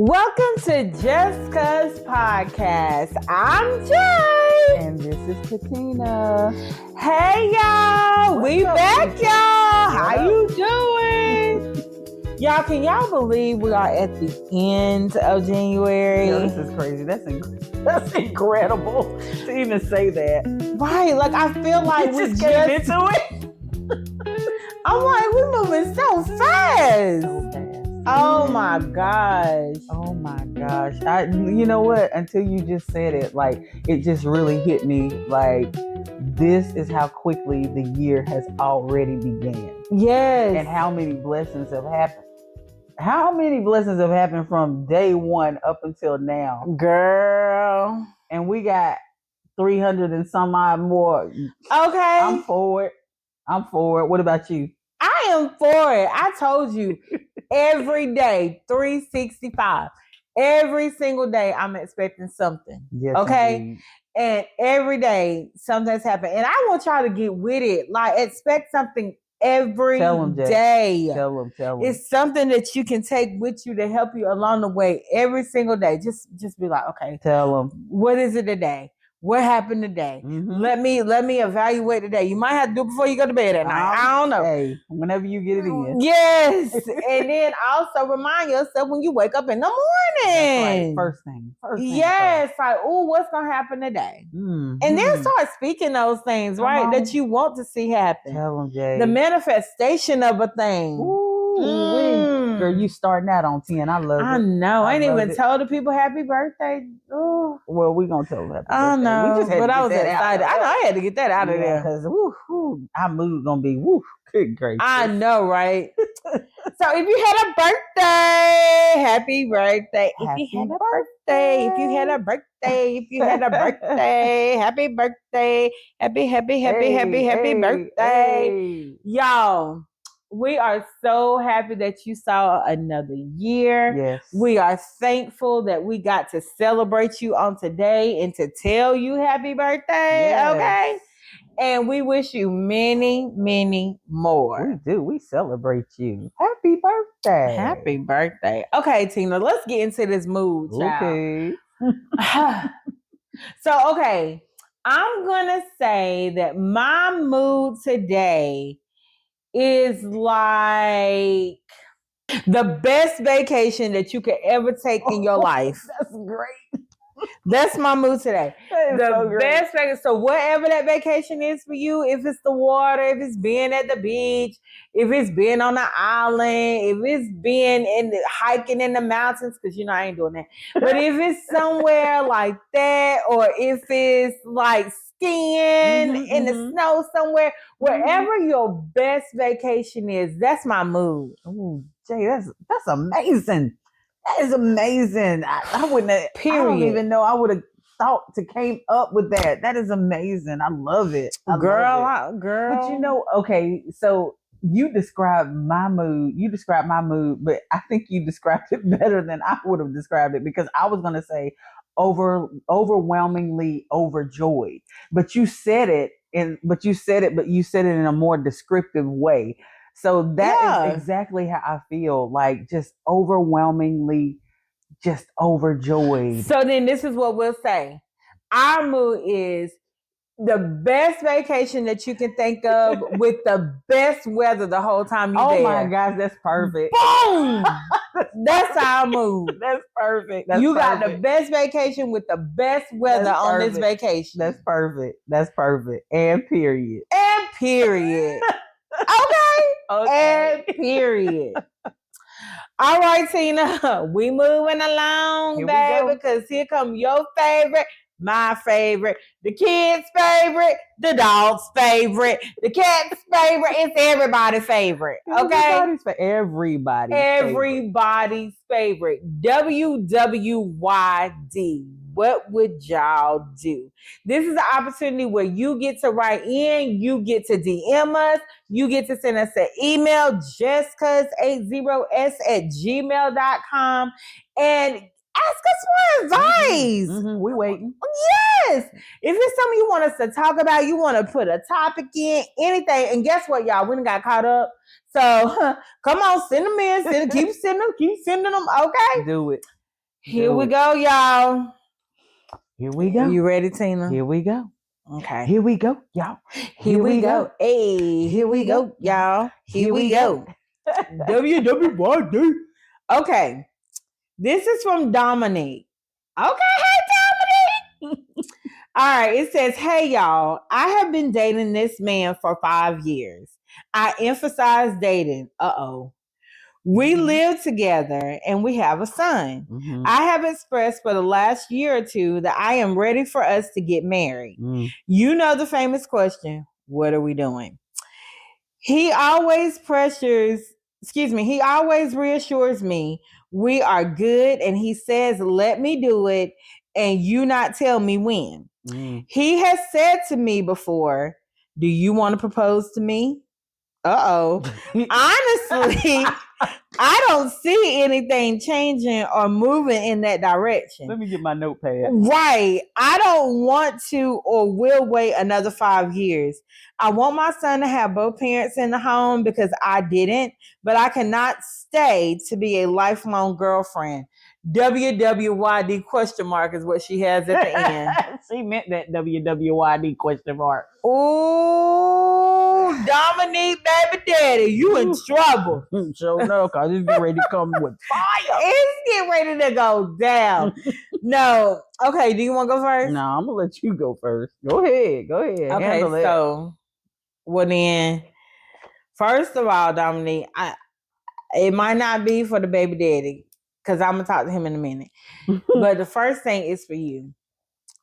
Welcome to Just Cuz Podcast. I'm Jay. And this is Katina. Hey, y'all. We back, y'all. How you doing? Y'all, can y'all believe we are at the end of January? Yo, this is crazy. That's incredible to even say that. Right. Like, I feel like we just came into it. I'm like, we're moving so fast. So fast. Oh my gosh. Oh my gosh. You know what? Until you just said it, like, it just really hit me. Like, this is how quickly the year has already began. Yes. And how many blessings have happened. How many blessings have happened from day one up until now? Girl. And we got 300 and some odd more. Okay. I'm for it. What about you? I am for it. I told you every day, 365. Every single day, I'm expecting something. Yes, okay. Indeed. And every day, something's happening. And I want y'all to get with it. Like, expect something every day. Tell them. It's something that you can take with you to help you along the way every single day. Just be like, okay, tell them. What is it today? What happened today? Mm-hmm. Let me evaluate today. You might have to do it before you go to bed at night. I don't know. Hey, whenever you get it in. Yes. And then also remind yourself when you wake up in the morning. That's right. First thing. Yes. Like, oh, what's going to happen today? Mm-hmm. And then start speaking those things, right? That you want to see happen. Tell them, Jay. The manifestation of a thing. Girl, you starting out on 10. I love it. I know. I ain't even it. told the people happy birthday. Ooh. Well, we going to tell them happy birthday. I know. But I was excited. I know I had to get that out of there. Because our mood going to be, good gracious. I know, right? So if you had a birthday, happy birthday. If you had a birthday, happy birthday. Happy birthday. Hey. Y'all, we are so happy that you saw another year. Yes. We are thankful that we got to celebrate you on today and to tell you happy birthday. Yes. Okay? And we wish you many, many more. We do. We celebrate you. Happy birthday. Happy birthday. Okay, Tina, let's get into this mood, child. Okay. So, okay, I'm going to say that my mood today is like the best vacation that you could ever take in your life. That's great. That's my mood today. The best vacation. So whatever that vacation is for you, if it's the water, if it's being at the beach, if it's being on the island, if it's being hiking in the mountains, because I ain't doing that. But if it's somewhere like that, or if it's like skiing in the snow somewhere, wherever your best vacation is, that's my mood. Oh, Jay, that's amazing. That is amazing. I wouldn't have, Period. I don't even know I would have thought to came up with that. That is amazing. I love it. Girl. But okay, so you described my mood, but I think you described it better than I would have described it, because I was going to say overwhelmingly overjoyed. But you said it in a more descriptive way. So that is exactly how I feel, like just overwhelmingly just overjoyed. So then this is what we'll say. Our mood is the best vacation that you can think of with the best weather the whole time you're there. Oh my gosh, that's perfect. Boom! That's our mood. That's perfect. You got the best vacation with the best weather on this vacation. That's perfect. And period. Okay. And period. All right, Tina, we moving along, baby, because here come your favorite, my favorite, the kids' favorite, the dog's favorite, the cat's favorite. It's everybody's favorite, okay? Everybody's favorite. WWYD. What would y'all do? This is an opportunity where you get to write in, you get to DM us, you get to send us an email, justcuz80s@gmail.com, and ask us for advice. We waiting. Yes. If it's something you want us to talk about, you want to put a topic in, anything. And guess what, y'all? We done got caught up. So come on, send them in. Keep sending them. Okay. Do it. Here we go, y'all. Here we go. You ready, Tina? Here we go. Okay. Here we go, y'all. Here we go. Hey, here we go, y'all. Here we go. WWYD. Okay. This is from Dominique. Okay, hey, Dominique. All right, it says, hey, y'all, I have been dating this man for 5 years. I emphasize dating. We live together and we have a son. Mm-hmm. I have expressed for the last year or two that I am ready for us to get married. You know the famous question, what are we doing? He always reassures me we are good, and he says, let me do it and you not tell me when. He has said to me before, do you want to propose to me? Honestly, I don't see anything changing or moving in that direction. Let me get my notepad. Right. I don't want to or will wait another 5 years. I want my son to have both parents in the home because I didn't, but I cannot stay to be a lifelong girlfriend. WWYD question mark is what she has at the end. She meant that WWYD question mark. Ooh, Dominique, baby daddy, you in trouble. Sure enough, because it's getting ready to come with fire. It's getting ready to go down. No. Okay, do you want to go first? No, I'm going to let you go first. Go ahead. Okay, so, well then, first of all, Dominique, it might not be for the baby daddy, because I'm going to talk to him in a minute. But the first thing is for you.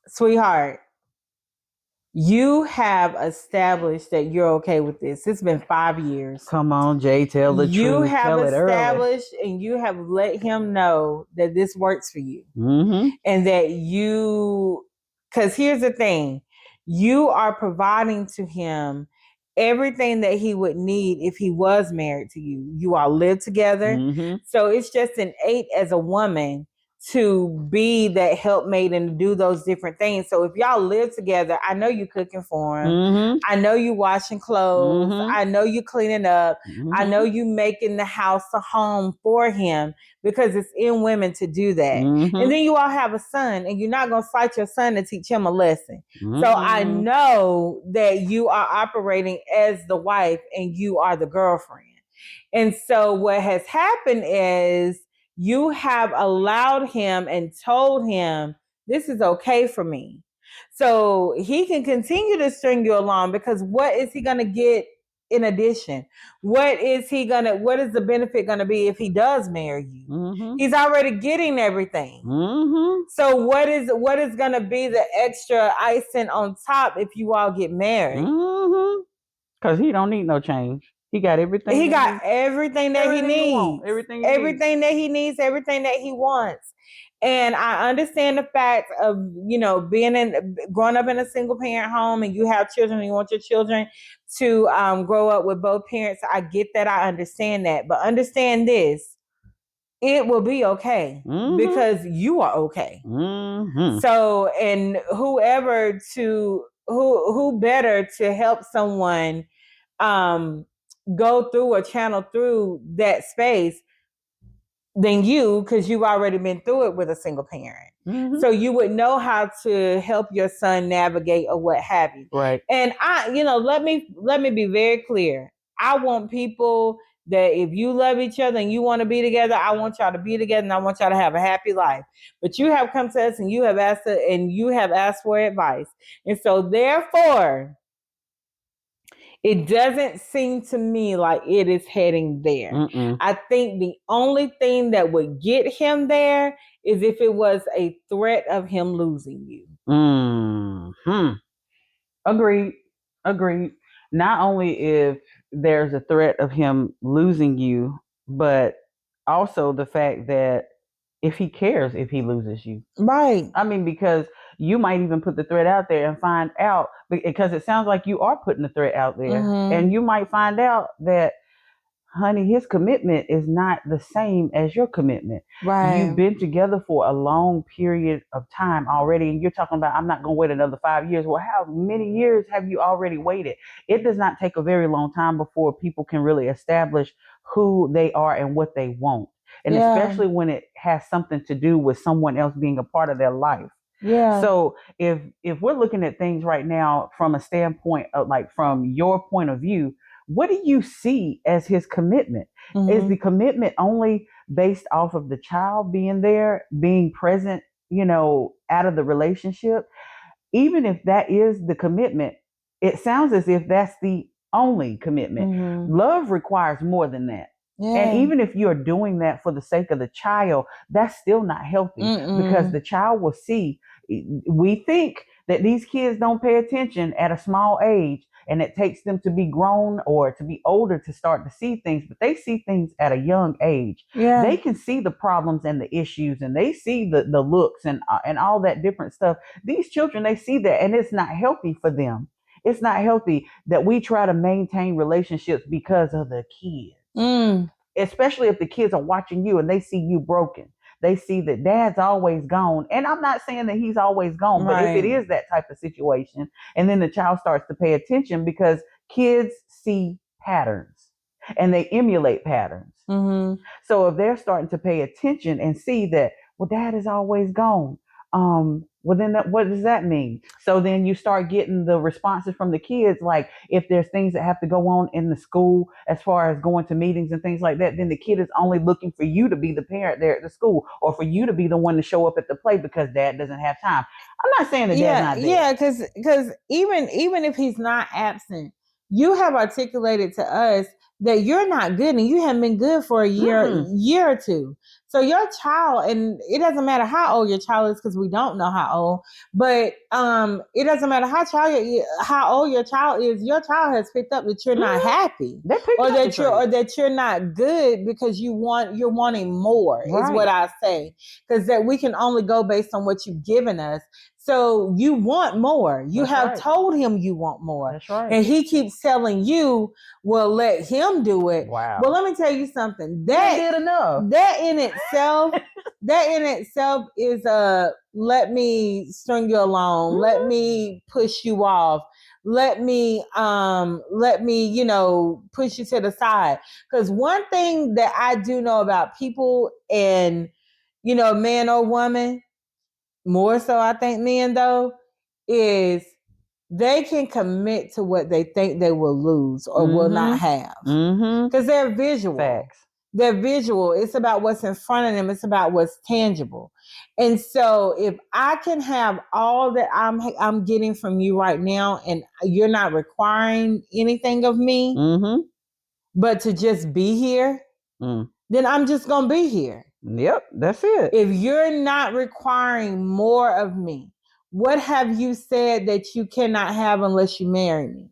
Sweetheart, you have established that you're okay with this. It's been 5 years. Come on, Jay, tell the truth. You have established and you have let him know that this works for you. Mm-hmm. And that because here's the thing, you are providing to him everything that he would need if he was married to you. You all live together. Mm-hmm. So it's just innate as a woman to be that helpmate and do those different things. So if y'all live together, I know you cooking for him. Mm-hmm. I know you washing clothes. Mm-hmm. I know you cleaning up. Mm-hmm. I know you making the house a home for him, because it's in women to do that. Mm-hmm. And then you all have a son, and you're not going to fight your son to teach him a lesson. Mm-hmm. So I know that you are operating as the wife and you are the girlfriend. And so what has happened is you have allowed him and told him, this is okay for me. So he can continue to string you along, because what is he going to get in addition? What is the benefit going to be if he does marry you? Mm-hmm. He's already getting everything. Mm-hmm. So what is going to be the extra icing on top if you all get married? Mm-hmm. Because he don't need no change. He got everything. He got everything that he needs. Everything that he needs, everything that he wants. And I understand the fact of, growing up in a single parent home, and you have children and you want your children to grow up with both parents. I get that. I understand that. But understand this. It will be okay, mm-hmm. because you are okay. Mm-hmm. So, and who better to help someone go through or channel through that space than you, because you've already been through it with a single parent. Mm-hmm. So you would know how to help your son navigate or what have you. Right. And let me be very clear. I want people that if you love each other and you want to be together, I want y'all to be together and I want y'all to have a happy life. But you have come to us and you have asked for advice. And so therefore, it doesn't seem to me like it is heading there. Mm-mm. I think the only thing that would get him there is if it was a threat of him losing you. Mm-hmm. Agreed. Not only if there's a threat of him losing you, but also the fact that if he cares if he loses you. Right. I mean, because you might even put the threat out there and find out, because it sounds like you are putting the threat out there, mm-hmm. and you might find out that, honey, his commitment is not the same as your commitment. Right. You've been together for a long period of time already, and you're talking about, I'm not going to wait another 5 years. Well, how many years have you already waited? It does not take a very long time before people can really establish who they are and what they want. And especially when it has something to do with someone else being a part of their life. Yeah. So if we're looking at things right now from a standpoint of, like, from your point of view, what do you see as his commitment? Is the commitment only based off of the child being there, being present, out of the relationship? Even if that is the commitment, it sounds as if that's the only commitment. Love requires more than that. Yeah. And even if you're doing that for the sake of the child, that's still not healthy, because the child will see. We think that these kids don't pay attention at a small age, and it takes them to be grown or to be older to start to see things, but they see things at a young age. Yeah. They can see the problems and the issues, and they see the looks and all that different stuff. These children, they see that, and it's not healthy for them. It's not healthy that we try to maintain relationships because of the kids, especially if the kids are watching you and they see you broken. They see that dad's always gone. And I'm not saying that he's always gone, but if it is that type of situation, and then the child starts to pay attention, because kids see patterns and they emulate patterns. So if they're starting to pay attention and see that, well, dad is always gone, well, then what does that mean? So then you start getting the responses from the kids, like if there's things that have to go on in the school as far as going to meetings and things like that, then the kid is only looking for you to be the parent there at the school, or for you to be the one to show up at the play because dad doesn't have time. I'm not saying that dad's not there. Yeah, because even if he's not absent, you have articulated to us that you're not good, and you haven't been good for a year or two. So your child, and it doesn't matter how old your child is, because we don't know how old, but it doesn't matter how old your child is. Your child has picked up that you're not happy, or that you're not good, because you're wanting more, is what I say, because that we can only go based on what you've given us. So you want more. You have told him you want more. That's right. And he keeps telling you, well, let him do it. Wow. Well, let me tell you something. That did enough. That in itself is let me string you along. Let me push you off. Let me push you to the side. Because one thing that I do know about people, and man or woman, more so I think men though, is they can commit to what they think they will lose or will not have. Because they're visual. Facts. They're visual. It's about what's in front of them. It's about what's tangible. And so if I can have all that I'm getting from you right now, and you're not requiring anything of me, but to just be here, then I'm just going to be here. Yep, that's it. If you're not requiring more of me, what have you said that you cannot have unless you marry me?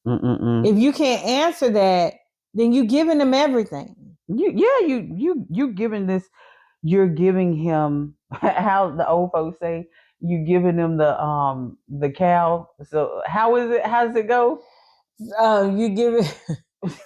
If you can't answer that, then you're giving him everything. You giving this. You're giving him, how the old folks say, you giving him the cow. So how is it? How does it go? You give it.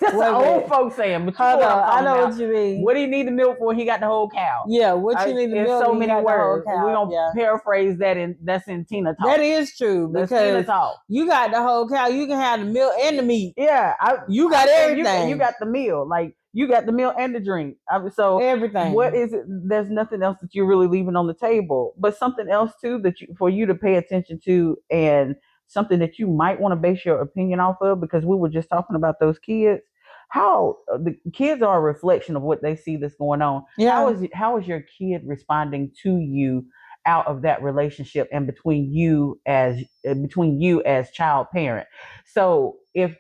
That's the old folks saying. But I know what you mean. What do you need the milk for? He got the whole cow. Yeah, what you need the milk for? So many words. We're gonna paraphrase that, that's in Tina talk. That is true, because Tina talk. You got the whole cow. You can have the milk and the meat. Yeah, you got everything. You got the meal, like you got the meal and the drink. So everything. What is it? There's nothing else that you're really leaving on the table, but something else too for you to pay attention to, and something that you might want to base your opinion off of, because we were just talking about those kids. How the kids are a reflection of what they see that's going on. Yeah. How is your kid responding to you out of that relationship, and between you as child parent? So if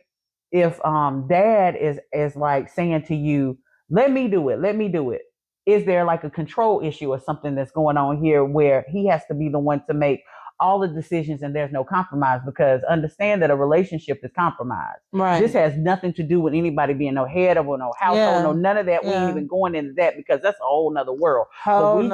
dad is like saying to you, let me do it, is there like a control issue or something that's going on here, where he has to be the one to make all the decisions and there's no compromise? Because understand that a relationship is compromise. Right. This has nothing to do with anybody being no head of or no household, no none of that. We ain't even going into that, because that's a whole nother world. We're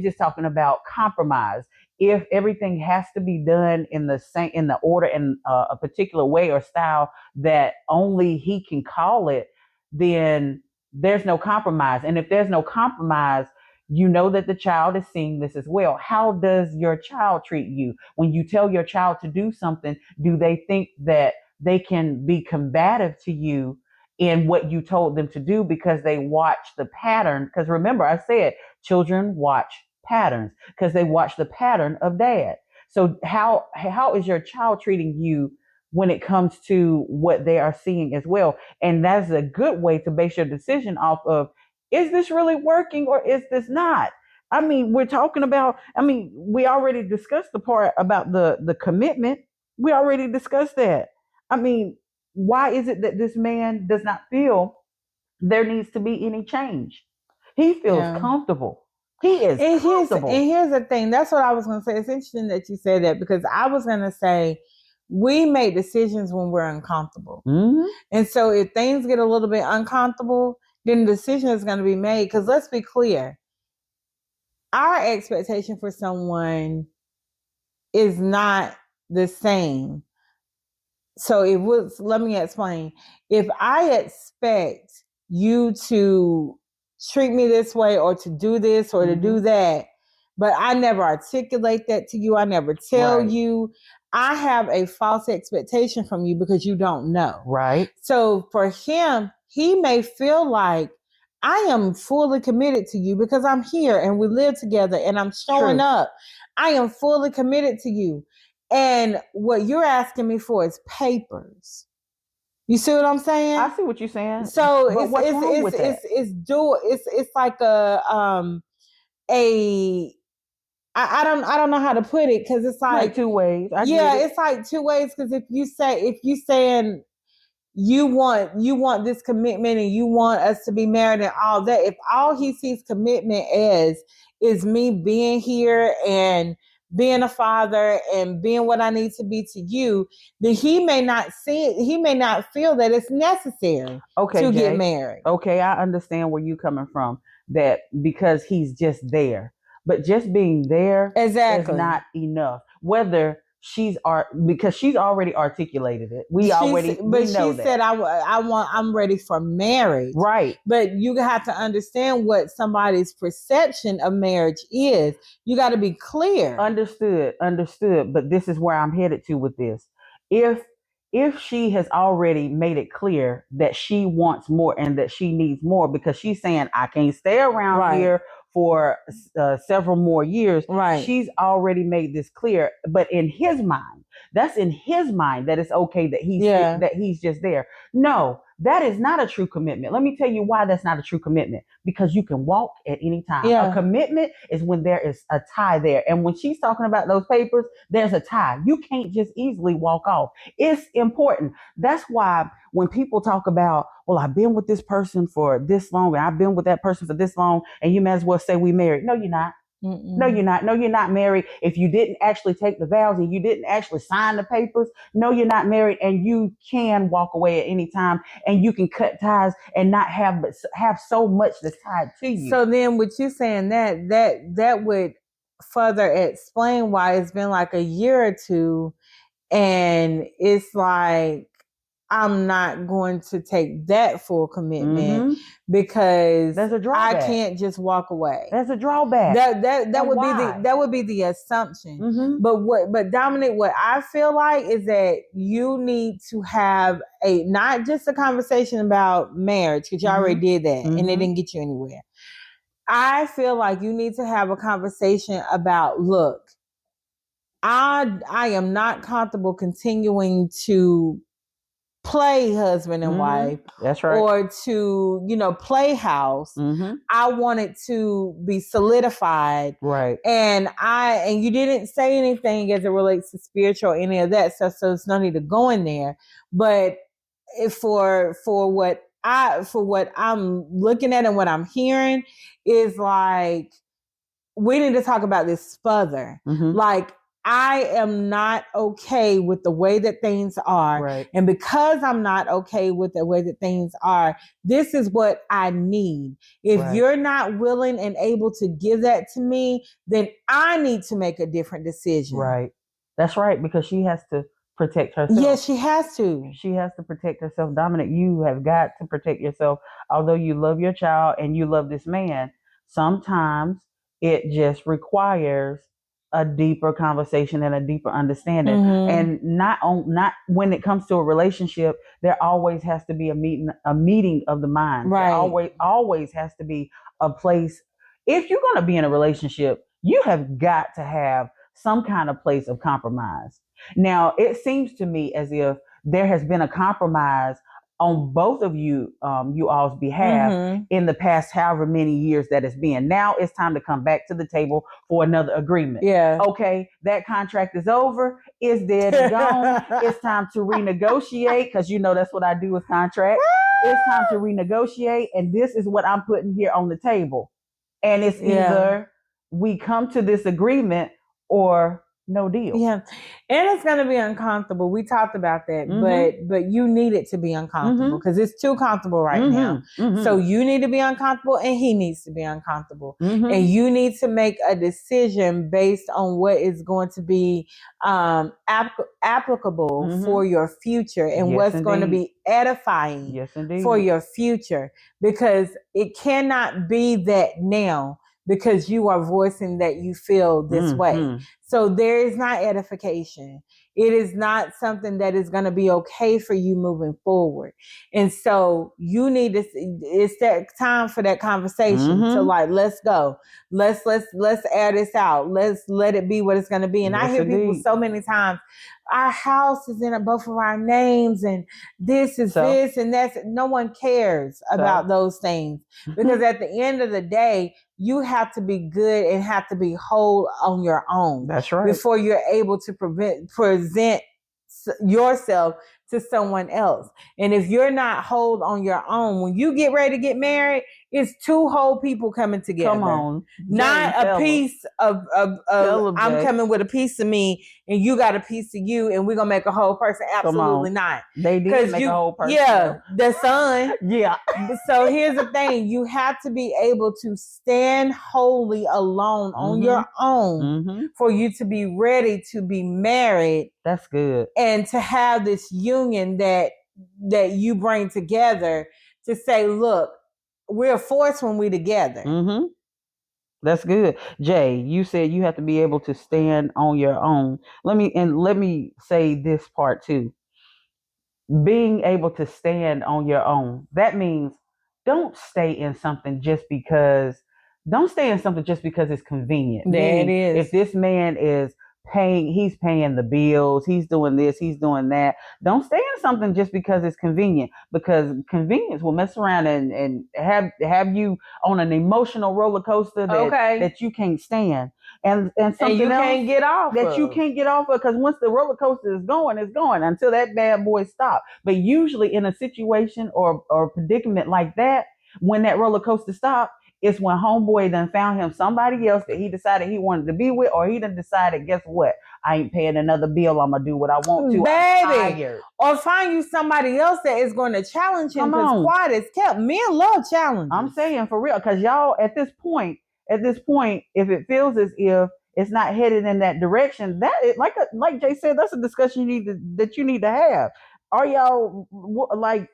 just talking about compromise. If everything has to be done in the order and a particular way or style that only he can call it, then there's no compromise. And if there's no compromise, you know that the child is seeing this as well. How does your child treat you? When you tell your child to do something, do they think that they can be combative to you in what you told them to do because they watch the pattern. Because remember, I said children watch patterns because they watch the pattern of dad. So how is your child treating you when it comes to what they are seeing as well? And that's a good way to base your decision off of, is this really working or is this not? I mean, we're talking about, I mean, we already discussed the part about the commitment. We already discussed that. I mean, why is it that this man does not feel there needs to be any change? He feels comfortable. He is comfortable. And here's the thing. That's what I was going to say. It's interesting that you said that because I was going to say we make decisions when we're uncomfortable. Mm-hmm. And so if things get a little bit uncomfortable, then the decision is going to be made. Because let's be clear. Our expectation for someone is not the same. So it was, let me explain. If I expect you to treat me this way or to do this or to do that, but I never articulate that to you, I never tell you, I have a false expectation from you because you don't know. Right. So for him, he may feel like I am fully committed to you because I'm here and we live together and I'm showing up. I am fully committed to you. And what you're asking me for is papers. You see what I'm saying? I see what you're saying. So but what's wrong with that? It's like I don't know how to put it because it's like two ways. It's like two ways because if you saying you want this commitment and you want us to be married and all that, if all he sees commitment as is me being here and being a father and being what I need to be to you, then he may not feel that it's necessary to get married. Okay, I understand where you're coming from. That because he's just there. But just being there is not enough. Whether because she's already articulated it. We know that. Said I'm ready for marriage. Right. But you have to understand what somebody's perception of marriage is. You got to be clear. Understood. But this is where I'm headed to with this. If she has already made it clear that she wants more and that she needs more because she's saying I can't stay around here for several more years. Right. She's already made this clear, but in his mind, that's in his mind that it's okay that he's just there. No, that is not a true commitment. Let me tell you why that's not a true commitment. Because you can walk at any time. Yeah. A commitment is when there is a tie there. And when she's talking about those papers, there's a tie. You can't just easily walk off. It's important. That's why when people talk about, well, I've been with this person for this long and I've been with that person for this long, and you may as well say we married. No, you're not. Mm-mm. No, you're not. No, you're not married if you didn't actually take the vows and you didn't actually sign the papers. No, you're not married, and you can walk away at any time and you can cut ties and not have so much that's tied to you. So then with you saying that would further explain why it's been like a year or two and it's like I'm not going to take that full commitment because there's a drawback. I can't just walk away. There's a drawback. That would be the assumption. But Dominic, what I feel like is that you need to have not just a conversation about marriage, because you already did that and it didn't get you anywhere. I feel like you need to have a conversation about, look, I am not comfortable continuing to play husband and wife. That's right. Or to, play house. I want it to be solidified. Right. And you didn't say anything as it relates to spiritual or any of that stuff, so there's no need to go in there. But for what I'm looking at and what I'm hearing is like, we need to talk about this further. Like, I am not okay with the way that things are. Right. And because I'm not okay with the way that things are, this is what I need. If you're not willing and able to give that to me, then I need to make a different decision. Right. That's right. Because she has to protect herself. Yes, she has to. She has to protect herself. Dominic, you have got to protect yourself. Although you love your child and you love this man, sometimes it just requires a deeper conversation and a deeper understanding. Mhm. And not when it comes to a relationship, there always has to be a meeting of the minds. Right. There always has to be a place. If you're going to be in a relationship, you have got to have some kind of place of compromise. Now, it seems to me as if there has been a compromise on both of you all's behalf in the past however many years that it's been. Now it's time to come back to the table for another agreement. Yeah. Okay, that contract is over. It's dead and gone. It's time to renegotiate, because that's what I do with contracts. It's time to renegotiate, and this is what I'm putting here on the table. And it's either we come to this agreement or no deal. Yeah. And it's going to be uncomfortable. We talked about that, but you need it to be uncomfortable because it's too comfortable right now. So you need to be uncomfortable and he needs to be uncomfortable. And you need to make a decision based on what is going to be applicable for your future and what's going to be edifying for your future, because it cannot be that now, because you are voicing that you feel this way. So there is not edification. It is not something that is going to be okay for you moving forward. And so you need to, it's that time for that conversation to let's go. Let's air this out. Let's let it be what it's going to be. And I hear people so many times, our house is in both of our names and this is this and that's. No one cares about those things, because at the end of the day, you have to be good and have to be whole on your own. That's right. Before you're able to present yourself to someone else. And if you're not whole on your own, when you get ready to get married, it's two whole people coming together. Come on. Not a piece of I'm coming with a piece of me and you got a piece of you and we're going to make a whole person. Absolutely not. They did make a whole person. Yeah, the son. Yeah. So here's the thing. You have to be able to stand wholly alone on your own for you to be ready to be married. That's good. And to have this union that you bring together to say, look, we're a force when we're together. That's good. Jay, you said you have to be able to stand on your own. Let me say this part too. Being able to stand on your own. That means don't stay in something just because it's convenient. There it is. If this man is he's paying the bills, he's doing this, he's doing that. Don't stay in something just because it's convenient, because convenience will mess around and have you on an emotional roller coaster that you can't stand. And something you else can't get off that you can't get off of, because once the roller coaster is going, it's going until that bad boy stops. But usually in a situation or predicament like that, when that roller coaster stops, it's when homeboy done found him somebody else that he decided he wanted to be with, or he done decided, guess what? I ain't paying another bill. I'm going to do what I want to. Baby. Or find you somebody else that is going to challenge him, because quiet is kept. Men love challenges. I'm saying for real, because y'all at this point, if it feels as if it's not headed in that direction, that is, like Jay said, that's a discussion that you need to have. Are y'all like?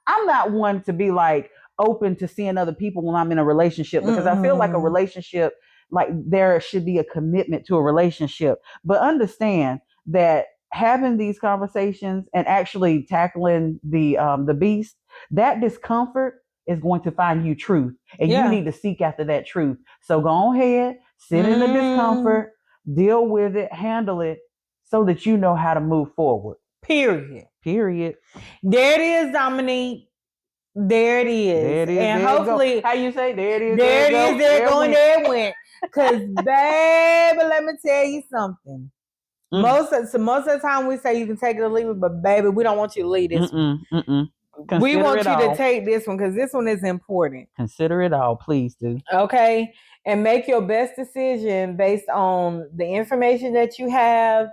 I'm not one to be like open to seeing other people when I'm in a relationship, because I feel like a relationship, like there should be a commitment to a relationship. But understand that having these conversations and actually tackling the beast, that discomfort is going to find you truth, and you need to seek after that truth. So go ahead, sit in the discomfort, deal with it, handle it, so that you know how to move forward. Period. There it is, Dominique. There it is. And hopefully, how you say, there it is. There it went. Because, baby, let me tell you something. Most of the time we say you can take it or leave it, but baby, we don't want you to leave this one. We want you to take this one, because this one is important. Consider it all, please do. Okay? And make your best decision based on the information that you have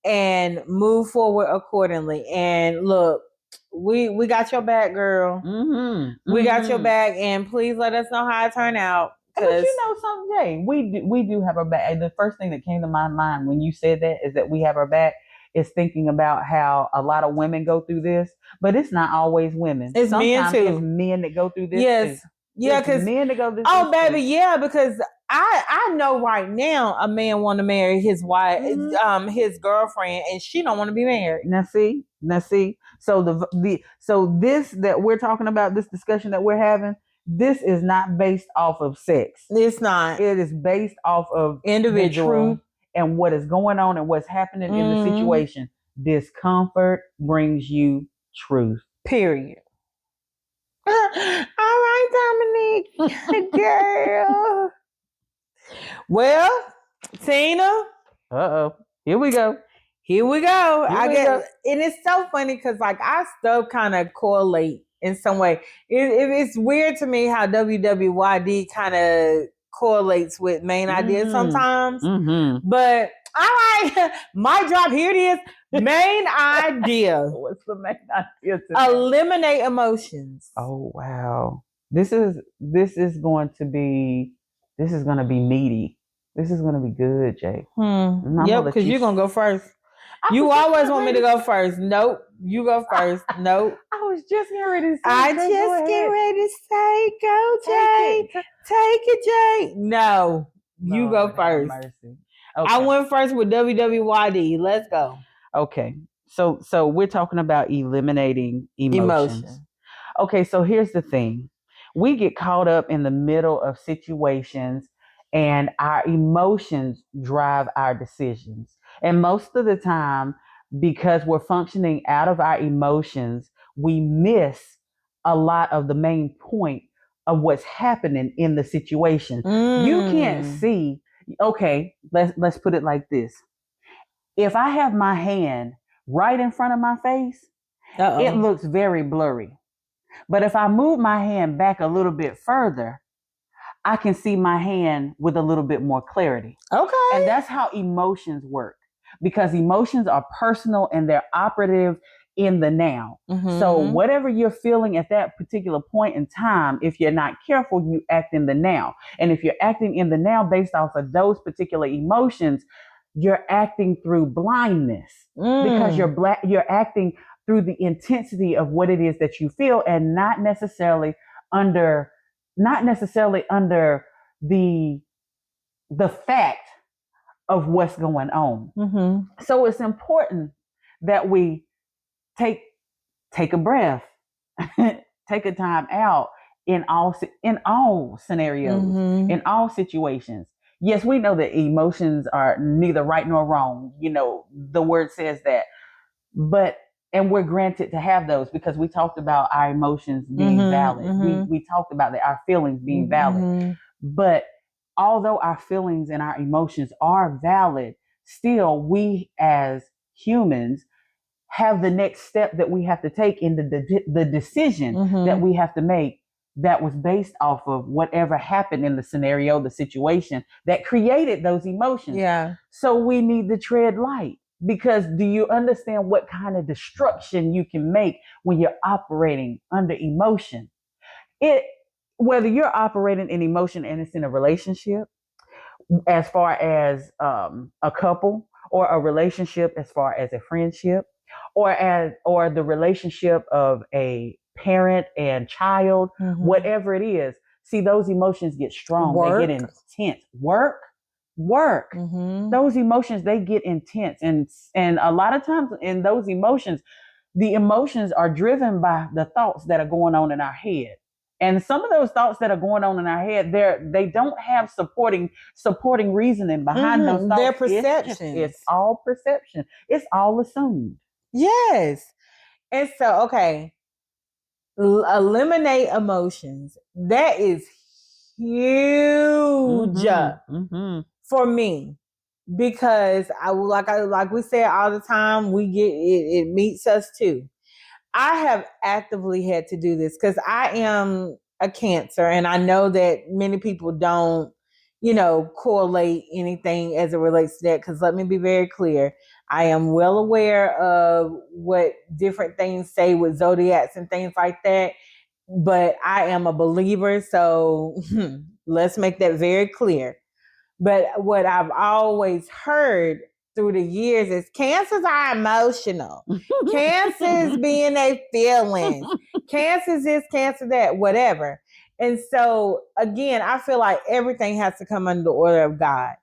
and move forward accordingly. And look, we got your back, girl. We got your back, and please let us know how it turned out. But you know something, Jay? We do have our back. The first thing that came to my mind when you said that is that we have our back. Is thinking about how a lot of women go through this, but it's not always women. It's sometimes men too. It's men that go through this. Yes. Too. Yeah, because men to go this. Oh, baby, yeah, because I know right now a man want to marry his wife, his girlfriend, and she don't want to be married. Now see. So so this that we're talking about, this discussion that we're having, this is not based off of sex. It's not. It is based off of individual the truth and what is going on and what's happening in the situation. Discomfort brings you truth. Period. All right, Dominique, girl. Well, Tina. Here we go. And it's so funny because like our stuff kind of correlate in some way. It's weird to me how WWYD kind of correlates with main ideas sometimes. But all right, my job here it is. Main idea. What's the main idea today? Eliminate emotions. Oh wow. This is going to be meaty. This is going to be good, Jay. Yep, because you're going to go first. You always want me to go first. Nope. You go first. Nope. I was just getting ready to say. Go, Jay. Take it, Jay. No. You go first. Mercy. Okay. I went first with WWYD. Let's go. Okay. So we're talking about eliminating emotions. Okay, so here's the thing. We get caught up in the middle of situations and our emotions drive our decisions. And most of the time, because we're functioning out of our emotions, we miss a lot of the main point of what's happening in the situation. You can't see. Okay, let's put it like this. If I have my hand right in front of my face, it looks very blurry. But if I move my hand back a little bit further, I can see my hand with a little bit more clarity. Okay. And that's how emotions work, because emotions are personal and they're operative in the now. So whatever you're feeling at that particular point in time, if you're not careful, you act in the now. And if you're acting in the now based off of those particular emotions, you're acting through blindness because you're acting through the intensity of what it is that you feel, and not necessarily under the fact of what's going on. So it's important that we take a breath, take a time out in all scenarios, in all situations. Yes, we know that emotions are neither right nor wrong. You know, the word says that, and we're granted to have those because we talked about our emotions being valid. We talked about that, our feelings being valid. But although our feelings and our emotions are valid, still we as humans have the next step that we have to take in the decision that we have to make, that was based off of whatever happened in the scenario, the situation that created those emotions. Yeah. So we need to tread light, because do you understand what kind of destruction you can make when you're operating under emotion? Whether you're operating in emotion and it's in a relationship, as far as a couple, or a relationship as far as a friendship, or the relationship of a parent and child, whatever it is. See, those emotions get strong. They get intense. Work. Those emotions, they get intense. And a lot of times in those emotions, the emotions are driven by the thoughts that are going on in our head. And some of those thoughts that are going on in our head, they don't have supporting reasoning behind those thoughts. They're perceptions. It's all perception. It's all assumed. Yes. And so, okay, eliminate emotions. That is huge for me, because like we say all the time, we get it meets us too. I have actively had to do this because I am a Cancer, and I know that many people don't, correlate anything as it relates to that. Because let me be very clear, I am well aware of what different things say with zodiacs and things like that, but I am a believer, so let's make that very clear. But what I've always heard through the years is Cancers are emotional. Cancers being their feelings. Cancers is Cancer that, whatever. And so, again, I feel like everything has to come under the order of God.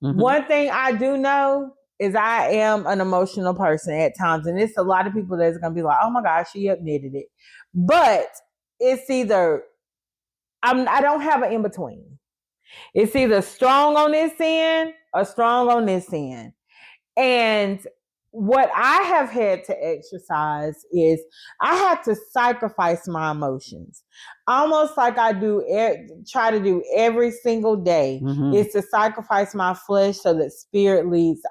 Mm-hmm. One thing I do know is I am an emotional person at times. And it's a lot of people that's going to be like, oh my gosh, she admitted it. But it's either, I don't have an in-between. It's either strong on this end or strong on this end. And what I have had to exercise is I have to sacrifice my emotions. Almost like I do, try to do every single day, is to sacrifice my flesh so that spirit leads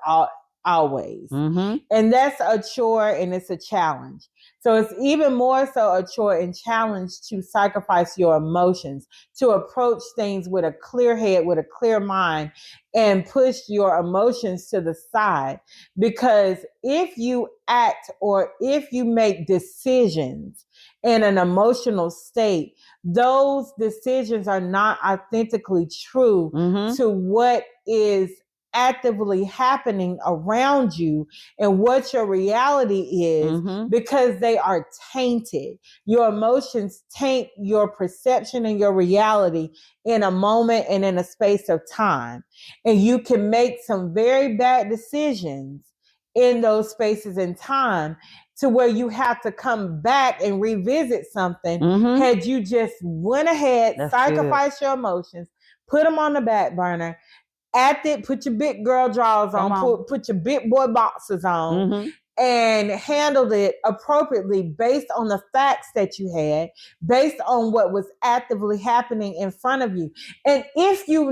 always. And that's a chore and it's a challenge. So it's even more so a chore and challenge to sacrifice your emotions, to approach things with a clear head, with a clear mind, and push your emotions to the side. Because if you act or if you make decisions in an emotional state, those decisions are not authentically true to what is actively happening around you and what your reality is, because they are tainted. Your emotions taint your perception and your reality in a moment and in a space of time. And you can make some very bad decisions in those spaces in time to where you have to come back and revisit something had you just went ahead, sacrificed your emotions, put them on the back burner, acted, put your big girl drawers on, put your big boy boxers on, and handled it appropriately based on the facts that you had, based on what was actively happening in front of you. And if you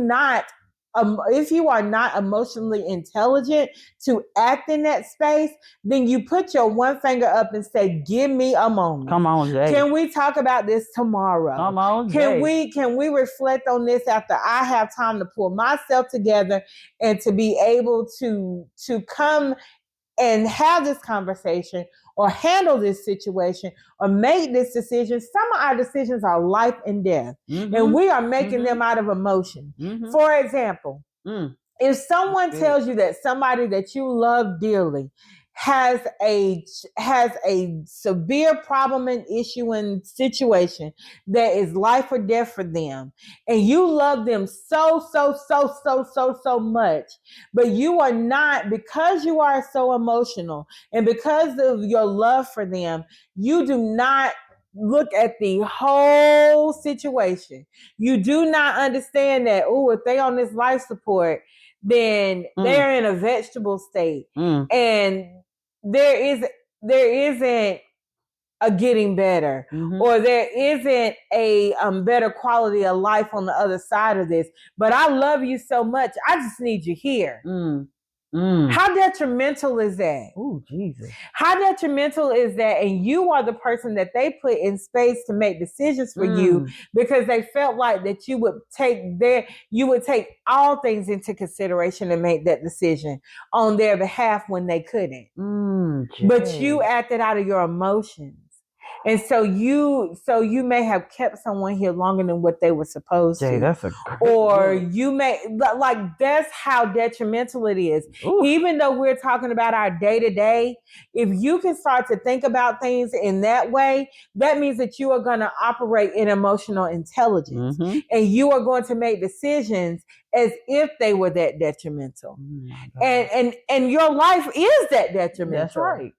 are not emotionally intelligent to act in that space, then you put your one finger up and say, give me a moment. Come on, Jay. Can we talk about this tomorrow? Come on, Jay. Can we reflect on this after I have time to pull myself together and to be able to come and have this conversation or handle this situation or make this decision? Some of our decisions are life and death, and we are making them out of emotion. For example, if someone tells you that somebody that you love dearly has a severe problem and issue and situation that is life or death for them, and you love them so much, but you are not, because you are so emotional and because of your love for them, you do not look at the whole situation. You do not understand that, if they on this life support, then they're in a vegetable state, and there isn't a getting better, or there isn't a better quality of life on the other side of this. But I love you so much, I just need you here. How detrimental is that? Oh, Jesus. How detrimental is that? And you are the person that they put in space to make decisions for you, because they felt like that you would take all things into consideration and make that decision on their behalf when they couldn't. But you acted out of your emotions. And so you may have kept someone here longer than what they were supposed to. That's you may, like, that's how detrimental it is. Ooh. Even though we're talking about our day to day, if you can start to think about things in that way, that means that you are going to operate in emotional intelligence, and you are going to make decisions as if they were that detrimental. And your life is that detrimental. That's right.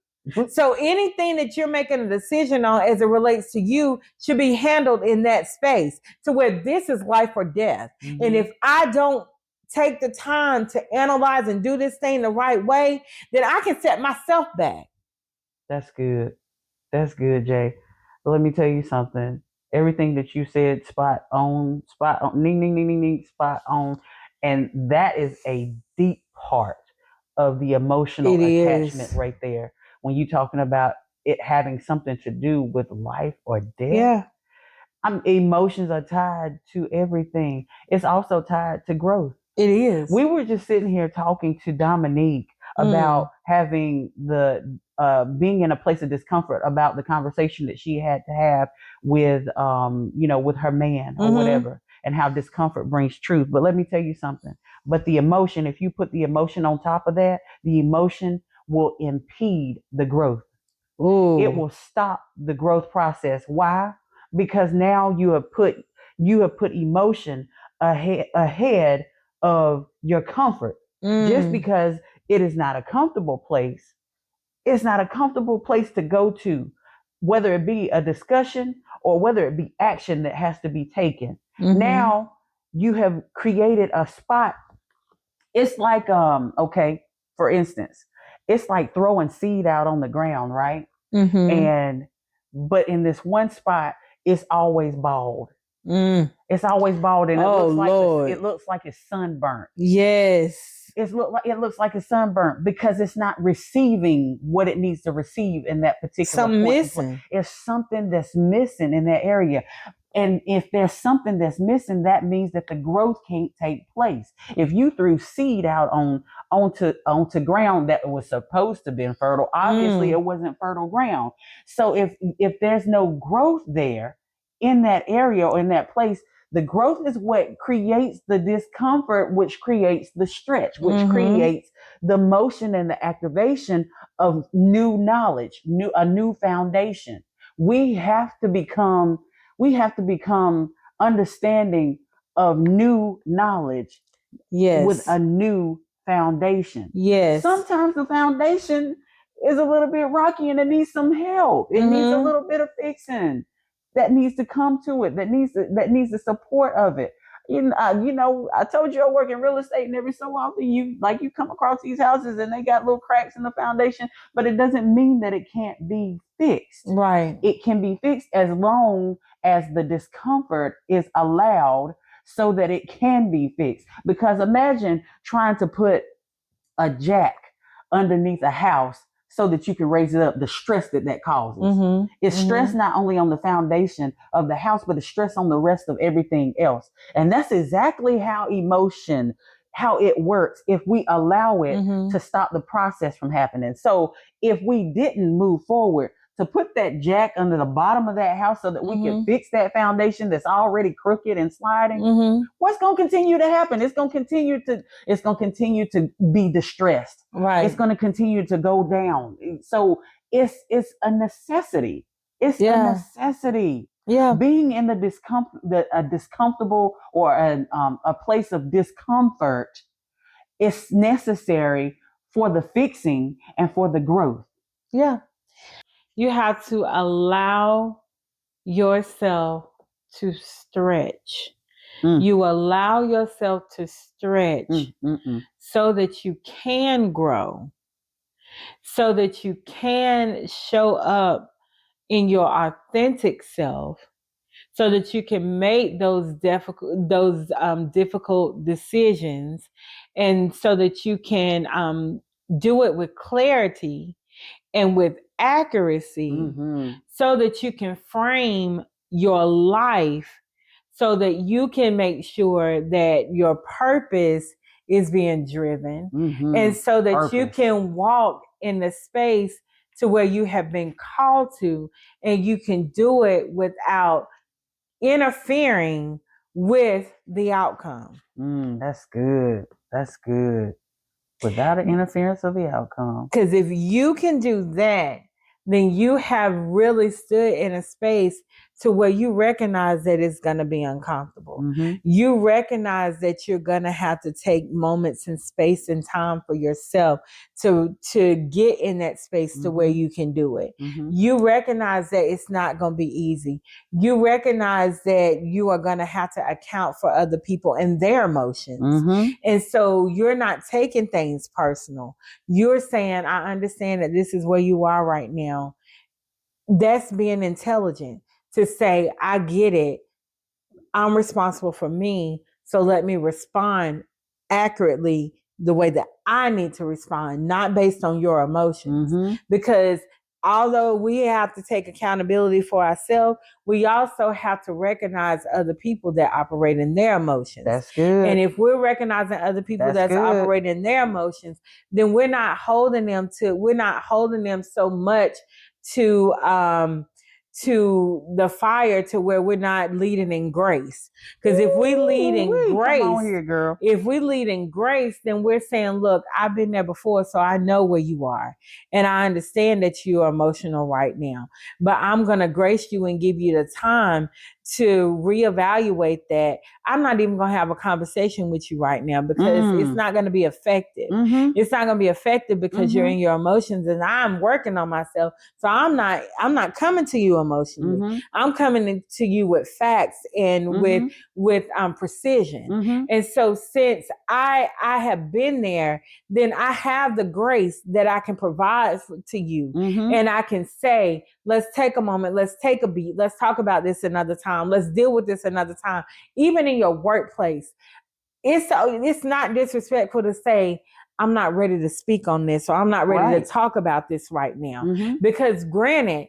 So anything that you're making a decision on as it relates to you should be handled in that space, to where this is life or death. And if I don't take the time to analyze and do this thing the right way, then I can set myself back. That's good. That's good, Jay. But let me tell you something. Everything that you said, spot on, ding, spot on. And that is a deep part of the emotional attachment right there. When you're talking about it having something to do with life or death, emotions are tied to everything. It's also tied to growth. It is. We were just sitting here talking to Dominique about having being in a place of discomfort about the conversation that she had to have with, with her man or whatever, and how discomfort brings truth. But let me tell you something. But the emotion, if you put the emotion on top of that, the emotion will impede the growth. Ooh. It will stop the growth process. Why? Because now you have put you have put emotion ahead of your comfort. Just because it is not a comfortable place, it's not a comfortable place to go to, whether it be a discussion or whether it be action that has to be taken. Now you have created a spot. It's like, okay, for instance, it's like throwing seed out on the ground, right? But in this one spot, it's always bald. It's always bald, and it looks like it's sunburnt. Yes. It looks like it's sunburnt because it's not receiving what it needs to receive in that particular something missing. It's something that's missing in that area. And if there's something that's missing, that means that the growth can't take place. If you threw seed out onto ground that was supposed to be fertile, obviously it wasn't fertile ground. So if there's no growth there in that area or in that place, the growth is what creates the discomfort, which creates the stretch, which creates the motion and the activation of new knowledge, a new foundation. We have to become understanding of new knowledge, with a new foundation. Yes. Sometimes the foundation is a little bit rocky and it needs some help. It needs a little bit of fixing that needs to come to it, that needs the support of it. You know, I told you I work in real estate, and every so often you come across these houses and they got little cracks in the foundation, but it doesn't mean that it can't be fixed. Right. It can be fixed as long as the discomfort is allowed so that it can be fixed. Because imagine trying to put a jack underneath a house so that you can raise it up, the stress that causes. It's stress not only on the foundation of the house, but it's stress on the rest of everything else. And that's exactly how emotion, how it works if we allow it to stop the process from happening. So if we didn't move forward to put that jack under the bottom of that house so that we can fix that foundation that's already crooked and sliding, what's going to continue to happen? It's going to continue to be distressed. Right. It's going to continue to go down. So it's a necessity. It's a necessity. Yeah. Being in a discomfortable or a place of discomfort is necessary for the fixing and for the growth. Yeah. You have to allow yourself to stretch. You allow yourself to stretch so that you can grow, so that you can show up in your authentic self, so that you can make those difficult decisions, and so that you can do it with clarity and with accuracy, so that you can frame your life so that you can make sure that your purpose is being driven, and so that you can walk in the space to where you have been called to, and you can do it without interfering with the outcome. That's good. That's good. Without an interference of the outcome. Because if you can do that, then you have really stood in a space to where you recognize that it's going to be uncomfortable. You recognize that you're going to have to take moments and space and time for yourself to get in that space to where you can do it. You recognize that it's not going to be easy. You recognize that you are going to have to account for other people and their emotions. And so you're not taking things personal. You're saying, I understand that this is where you are right now. That's being intelligent. To say, I get it. I'm responsible for me. So let me respond accurately the way that I need to respond, not based on your emotions. Because although we have to take accountability for ourselves, we also have to recognize other people that operate in their emotions. That's good. And if we're recognizing other people that's operating in their emotions, then we're not holding them so much to the fire to where we're not leading in grace. Because if we lead in grace, come on here, girl. If we lead in grace, then we're saying, look, I've been there before, so I know where you are. And I understand that you are emotional right now. But I'm going to grace you and give you the time to reevaluate that. I'm not even going to have a conversation with you right now because it's not going to be effective. It's not going to be effective because you're in your emotions, and I'm working on myself. So I'm not coming to you emotionally. I'm coming to you with facts and with precision. And so since I have been there, then I have the grace that I can provide to you. And I can say, let's take a moment. Let's take a beat. Let's talk about this another time. Let's deal with this another time. Even in your workplace, it's not disrespectful to say, I'm not ready to speak on this, or I'm not ready to talk about this right now. Because granted,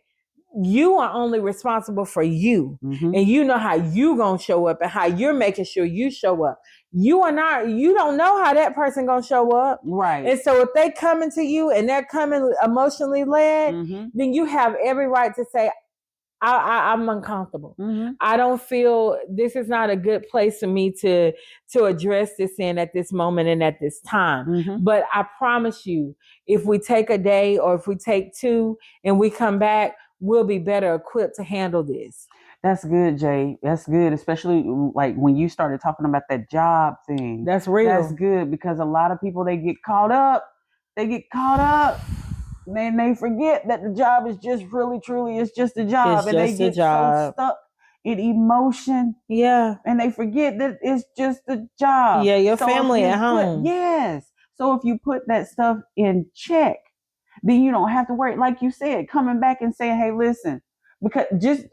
you are only responsible for you, and you know how you gonna show up and how you're making sure you show up. You don't know how that person gonna show up. Right. And so if they coming to you and they're coming emotionally led, then you have every right to say, I'm uncomfortable. I don't feel this is not a good place for me to address this in at this moment and at this time. But I promise you, if we take a day or if we take two and we come back, we'll be better equipped to handle this. That's good, Jay. That's good, especially like when you started talking about that job thing. That's real. That's good because a lot of people, they get caught up. Then they forget that the job is just really, truly, it's just a job. It's just a job. So stuck in emotion. Yeah. And they forget that it's just a job. Yeah, your family at home. Yes. So if you put that stuff in check, then you don't have to worry. Like you said, coming back and saying, hey, listen, because just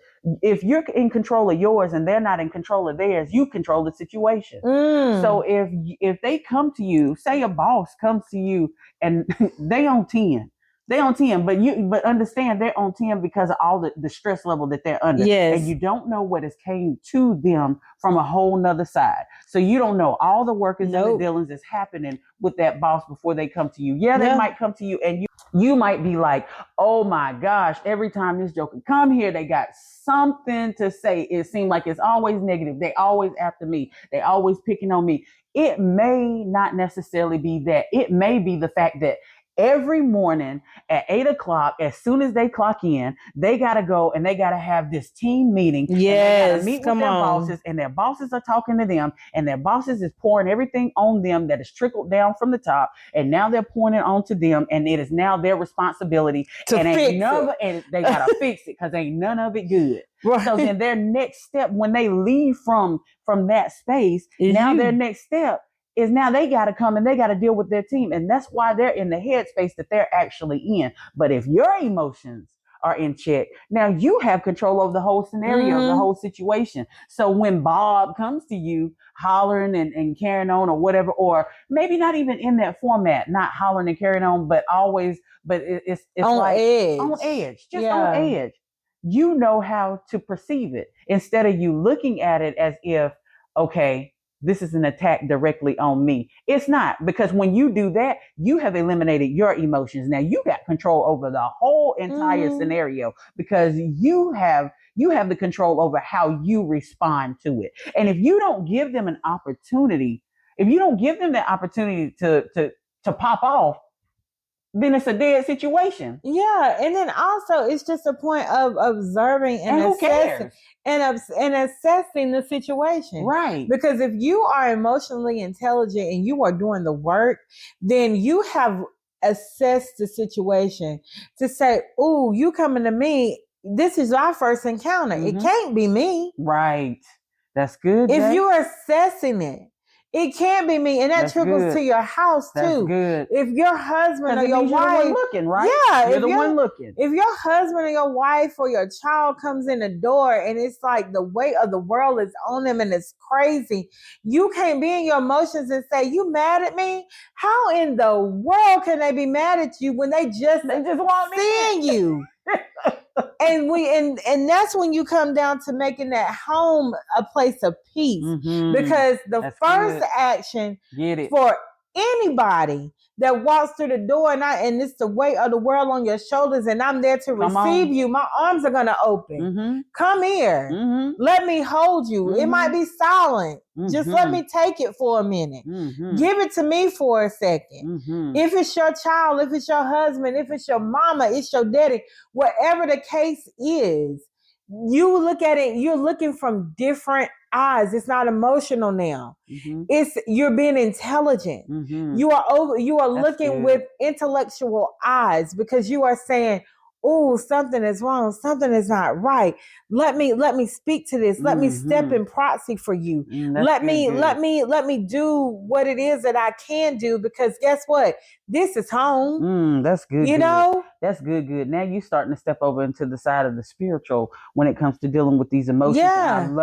if you're in control of yours and they're not in control of theirs, you control the situation. So if they come to you, say a boss comes to you and they on 10. But understand they're on 10 because of all the stress level that they're under. Yes. And you don't know what has came to them from a whole nother side. So you don't know all the workings and the dealings that's happening with that boss before they come to you. Yeah, they might come to you and you might be like, oh my gosh, every time this joker come here, they got something to say. It seems like it's always negative. They always after me. They always picking on me. It may not necessarily be that. It may be the fact that every morning at 8:00, as soon as they clock in, they got to go and they got to have this team meeting. Yes. And they got to meet with their bosses, and their bosses are talking to them, and their bosses is pouring everything on them that is trickled down from the top. And now they're pouring it onto them, and it is now their responsibility to fix it. And they got to fix it because ain't none of it good. Right. So then their next step when they leave from that space, their next step is now they got to come and they got to deal with their team. And that's why they're in the headspace that they're actually in. But if your emotions are in check, now you have control over the whole scenario, the whole situation. So when Bob comes to you hollering and carrying on or whatever, or maybe not even in that format, not hollering and carrying on, but it's on like edge. On edge, just on edge. You know how to perceive it instead of you looking at it as if, okay, this is an attack directly on me. It's not, because when you do that, you have eliminated your emotions. Now you got control over the whole entire scenario because you have the control over how you respond to it. And if you don't give them an opportunity, to pop off, then it's a dead situation. Yeah, and then also it's just a point of observing and assessing and assessing the situation. Right. Because if you are emotionally intelligent and you are doing the work, then you have assessed the situation to say, "Ooh, you coming to me. This is our first encounter. It can't be me." Right. That's good. If Jay. you're assessing it. It can't be me, and that trickles to your house too. That's good. If your husband or your wife, you're the one looking, right? Yeah, you're the one looking. If your husband or your wife or your child comes in the door and it's like the weight of the world is on them and it's crazy, you can't be in your emotions and say, "You mad at me?" How in the world can they be mad at you when they just want seeing you? And that's when you come down to making that home a place of peace, because the first action for anybody that walks through the door and it's the weight of the world on your shoulders and I'm there to receive you, my arms are going to open. Come here. Let me hold you. It might be silent. Just let me take it for a minute. Give it to me for a second. If it's your child, if it's your husband, if it's your mama, it's your daddy, whatever the case is, you look at it, you're looking from different eyes. It's not emotional now. It's you're being intelligent. You are looking with intellectual eyes because you are saying, oh, something is wrong, something is not right. Let me speak to this. Let me step in proxy for you. Let me do what it is that I can do, because guess what? This is home. That's good. You know? That's good. Now you're starting to step over into the side of the spiritual when it comes to dealing with these emotions. Yeah. And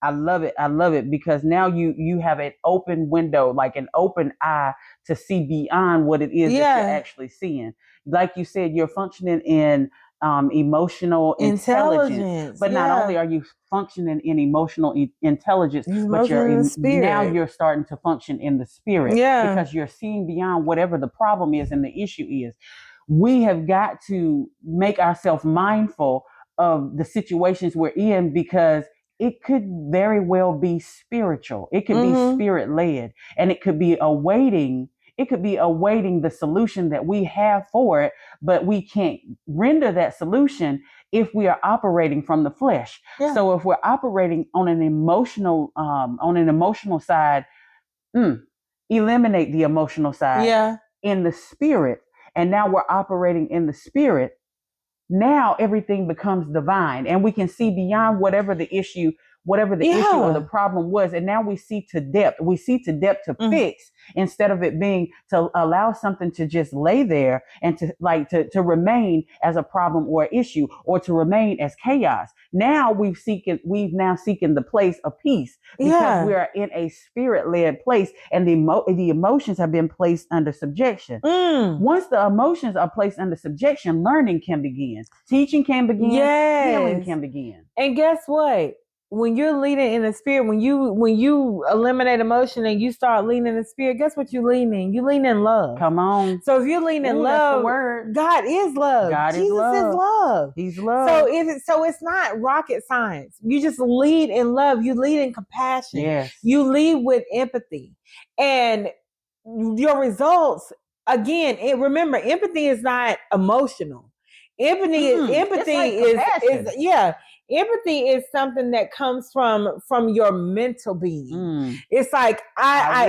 I love it because now you have an open window, like an open eye to see beyond what it is that you're actually seeing. Like you said, you're functioning in emotional intelligence, but not only are you functioning in emotional intelligence, but now you're starting to function in the spirit, because you're seeing beyond whatever the problem is and the issue is. We have got to make ourselves mindful of the situations we're in, because it could very well be spiritual. It could be spirit led, and it could be awaiting the solution that we have for it, but we can't render that solution if we are operating from the flesh. So if we're operating on an emotional side, eliminate the emotional side in the spirit. And now we're operating in the spirit. Now everything becomes divine, and we can see beyond whatever the issue or the problem was. And now we see to depth. We see to depth to fix, instead of it being to allow something to just lay there and to remain as a problem or issue, or to remain as chaos. Now we've now seeking the place of peace, because we are in a spirit-led place, and the emotions have been placed under subjection. Once the emotions are placed under subjection, learning can begin, teaching can begin, healing can begin. And guess what? When you're leading in the spirit, when you eliminate emotion and you start leaning in the spirit, guess what you lean in? You lean in love. Come on. So if you lean in love, God is love. Jesus is love. He's love. So it's not rocket science. You just lead in love. You lead in compassion. Yes. You lead with empathy, and your results. Again, remember, empathy is not emotional. Empathy Empathy is something that comes from your mental being. It's like I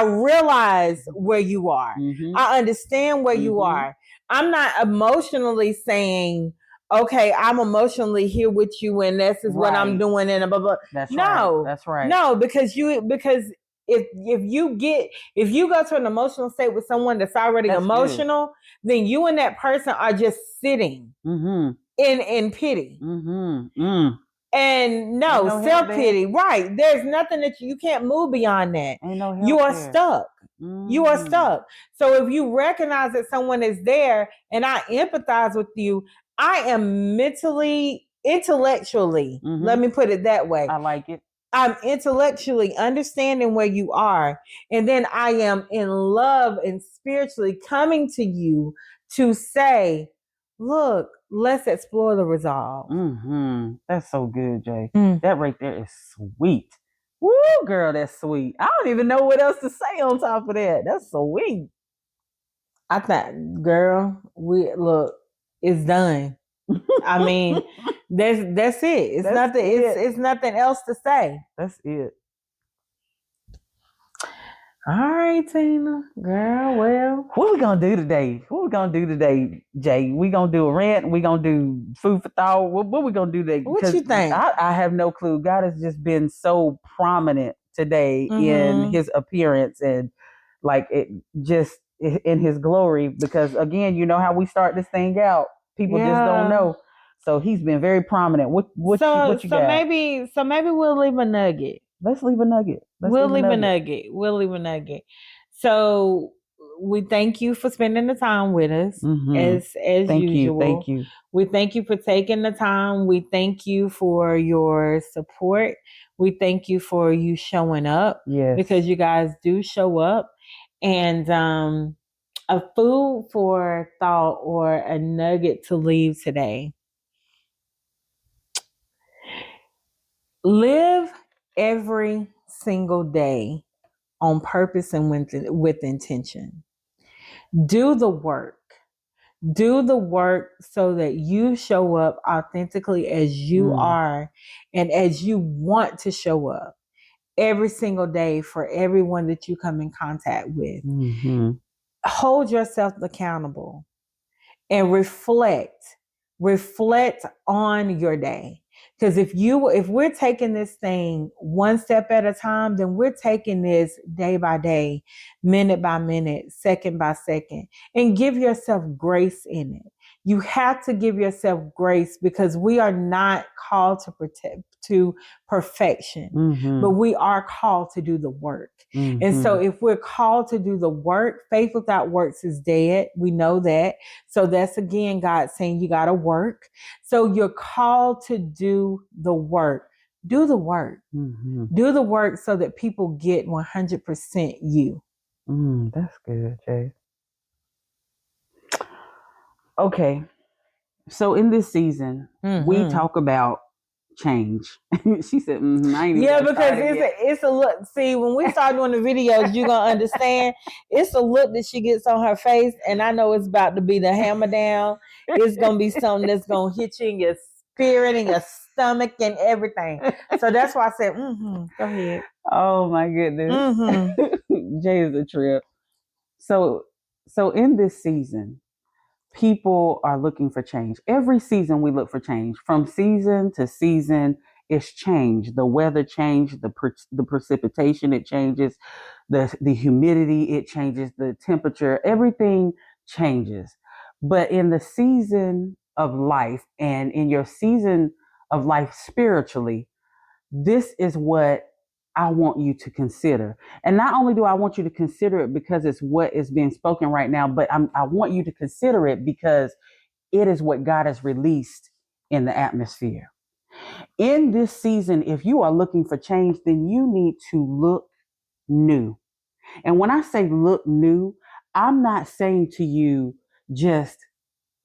realize where you are. I understand where you are. I'm not emotionally saying, okay, I'm emotionally here with you, and this is what I'm doing, and blah blah. That's right. No, because if you go to an emotional state with someone that's already emotional, then you and that person are just sitting in pity. And self-pity. Right. There's nothing that you can't move beyond that. You are stuck. You are stuck. So if you recognize that someone is there and I empathize with you, I am intellectually, let me put it that way. I like it. I'm intellectually understanding where you are. And then I am in love and spiritually coming to you to say, look, let's explore the resolve. That's so good, Jay. That right there is sweet. Woo, girl, that's sweet. I don't even know what else to say on top of that. That's sweet. I thought, girl, it's done. I mean, that's it. It's nothing else to say. That's it. All right, Tina. Girl, well. What we gonna do today? Jay? We gonna do a rant? We gonna do food for thought? What we gonna do today? What you think? I have no clue. God has just been so prominent today in his appearance and like it just in his glory, because again, you know how we start this thing out. People just don't know. So he's been very prominent. What you got? So maybe we'll leave a nugget. Let's leave a nugget. We'll leave a nugget. So we thank you for spending the time with us as usual. Thank you. We thank you for taking the time. We thank you for your support. We thank you for you showing up. Yes. Because you guys do show up. And a food for thought or a nugget to leave today. Live every single day on purpose and with intention. Do the work. Do the work so that you show up authentically as you are and as you want to show up every single day for everyone that you come in contact with. Mm-hmm. Hold yourself accountable and reflect on your day. Because if we're taking this thing one step at a time, then we're taking this day by day, minute by minute, second by second, and give yourself grace in it. You have to give yourself grace because we are not called to perfection, but we are called to do the work. And so if we're called to do the work, faith without works is dead. We know that. So that's again, God saying you got to work. So you're called to do the work. Do the work. Do the work so that people get 100% you. That's good, Jay. Okay. So in this season, we talk about change. She said, I ain't yeah, because it's a look. See, when we start doing the videos, you're going to understand. It's a look that she gets on her face. And I know it's about to be the hammer down. It's going to be something that's going to hit you in your spirit and your stomach and everything. So that's why I said, go ahead. Oh my goodness. Jay is a trip. So in this season, people are looking for change. Every season we look for change. From season to season, it's change. The weather changes, the precipitation, it changes. The humidity, it changes. The temperature, everything changes. But in the season of life and in your season of life spiritually, this is what I want you to consider. And not only do I want you to consider it because it's what is being spoken right now, but I want you to consider it because it is what God has released in the atmosphere. In this season, if you are looking for change, then you need to look new. And when I say look new, I'm not saying to you just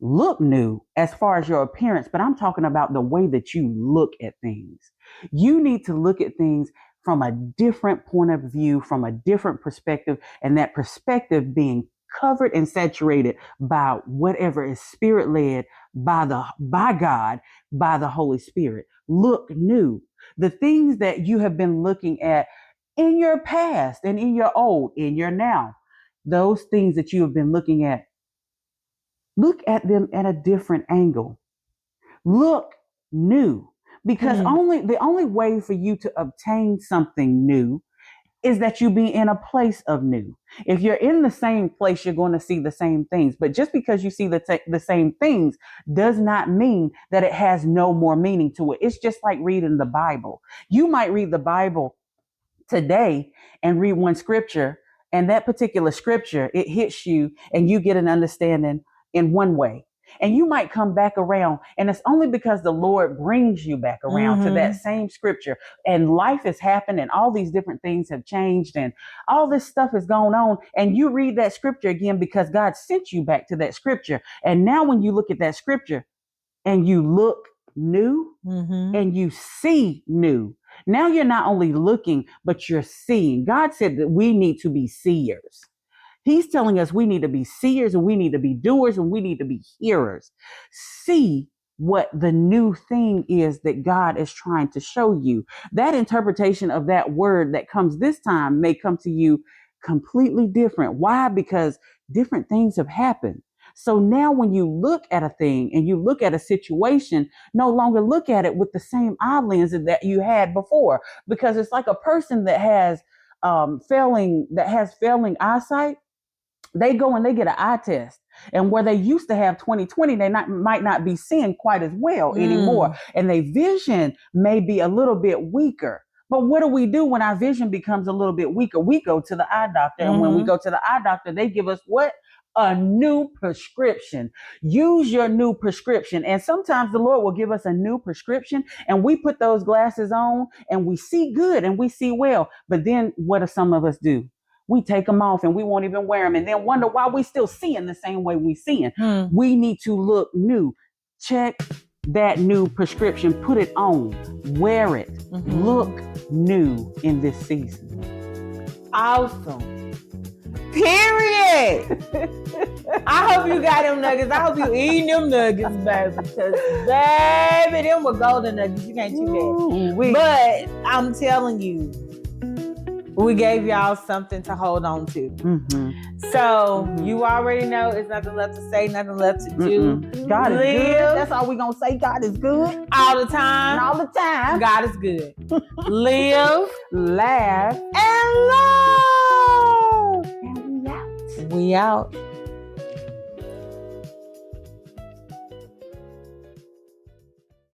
look new as far as your appearance, but I'm talking about the way that you look at things. You need to look at things from a different point of view, from a different perspective, and that perspective being covered and saturated by whatever is spirit led by God, by the Holy Spirit. Look new. The things that you have been looking at in your past and in your old, in your now, those things that you have been looking at, look at them at a different angle. Look new. Because the only way for you to obtain something new is that you be in a place of new. If you're in the same place, you're going to see the same things. But just because you see the same things does not mean that it has no more meaning to it. It's just like reading the Bible. You might read the Bible today and read one scripture, and that particular scripture, it hits you and you get an understanding in one way. And you might come back around, and it's only because the Lord brings you back around to that same scripture, and life has happened and all these different things have changed and all this stuff is going on. And you read that scripture again because God sent you back to that scripture. And now when you look at that scripture and you look new and you see new, now you're not only looking, but you're seeing. God said that we need to be seers. He's telling us we need to be seers and we need to be doers and we need to be hearers. See what the new thing is that God is trying to show you. That interpretation of that word that comes this time may come to you completely different. Why? Because different things have happened. So now when you look at a thing and you look at a situation, no longer look at it with the same eye lens that you had before, because it's like a person that has failing eyesight. They go and they get an eye test, and where they used to have 20/20, they might not be seeing quite as well anymore, and their vision may be a little bit weaker. But what do we do when our vision becomes a little bit weaker? We go to the eye doctor, and when we go to the eye doctor, they give us what? A new prescription. Use your new prescription. And sometimes the Lord will give us a new prescription, and we put those glasses on and we see good and we see well. But then what do some of us do? we take them off and we won't even wear them and then wonder why we still seeing the same way we seeing. We need to look new. Check that new prescription, put it on, wear it, look new in this season. Awesome. Period. I hope you got them nuggets. I hope you eating them nuggets, baby. Because, baby, them were golden nuggets. You can't chew that. But I'm telling you, we gave y'all something to hold on to. So you already know it's nothing left to say, nothing left to do. God is good. That's all we're going to say. God is good. All the time. And all the time. God is good. Live, laugh, and love. And we out. We out.